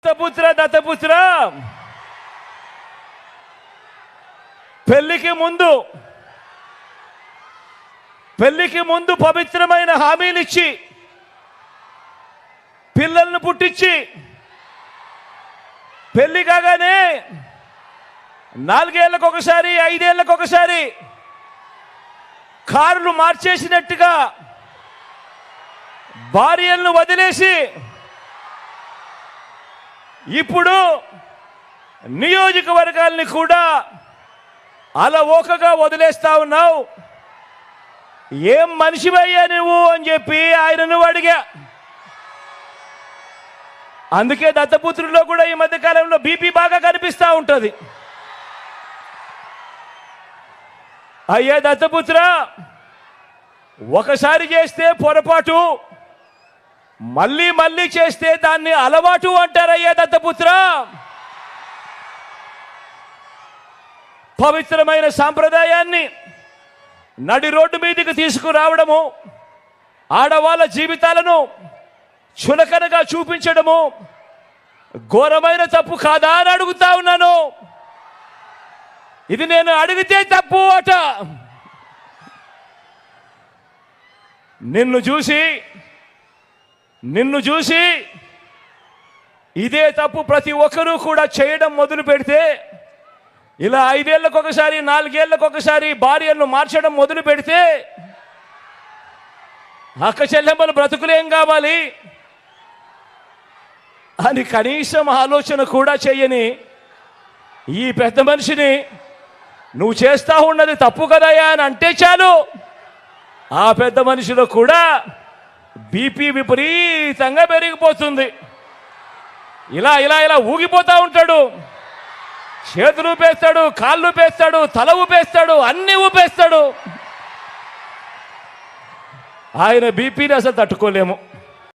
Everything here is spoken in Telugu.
దత్తపుత్ర పెళ్లికి ముందు పవిత్రమైన హామీలు ఇచ్చి పిల్లలను పుట్టించి పెళ్లి కాగానే 4 ఏళ్లకు ఒకసారి 5 ఏళ్లకు ఒకసారి కార్లు మార్చేసినట్టుగా భార్యలను వదిలేసి ఇప్పుడు నియోజకవర్గాల్ని కూడా అలవోకగా వదిలేస్తా ఉన్నావు. ఏం మనిషివయ్యా నువ్వు అని చెప్పి ఆయనను అడిగా. అందుకే దత్తపుత్రుల్లో కూడా ఈ మధ్య కాలంలో బీపీ బాగా కనిపిస్తూ ఉంటుంది. అయ్యా దత్తపుత్ర, ఒకసారి చేస్తే పొరపాటు, మళ్ళీ చేస్తే దాన్ని అలవాటు అంటారయ్యా దత్తపుత్ర. పవిత్రమైన సాంప్రదాయాన్ని నడి రోడ్డు మీదకి తీసుకురావడము, ఆడవాళ్ళ జీవితాలను చులకనగా చూపించడము ఘోరమైన తప్పు కాదా అని అడుగుతా ఉన్నాను. ఇది నేను అడిగితే తప్పు అట. నిన్ను చూసి ఇదే తప్పు ప్రతి ఒక్కరూ కూడా చేయడం మొదలు పెడితే, ఇలా 5 ఏళ్లకు ఒకసారి 4 ఏళ్లకు ఒకసారి భార్యలను మార్చడం మొదలు పెడితే అక్క చెల్లెమ్మల బ్రతుకులేం కావాలి అని కనీసం ఆలోచన కూడా చెయ్యని ఈ పెద్ద మనిషిని నువ్వు చేస్తా ఉన్నది తప్పు కదయ్యా అని అంటే చాలు, ఆ పెద్ద మనిషిలో కూడా బీపీ విపరీతంగా పెరిగిపోతుంది. ఇలా ఊగిపోతూ ఉంటాడు. చేతులు ఊపేస్తాడు, కాళ్ళు ఊపేస్తాడు, తల ఊపేస్తాడు, అన్ని ఊపేస్తాడు. ఆయన బీపీని అసలు తట్టుకోలేము.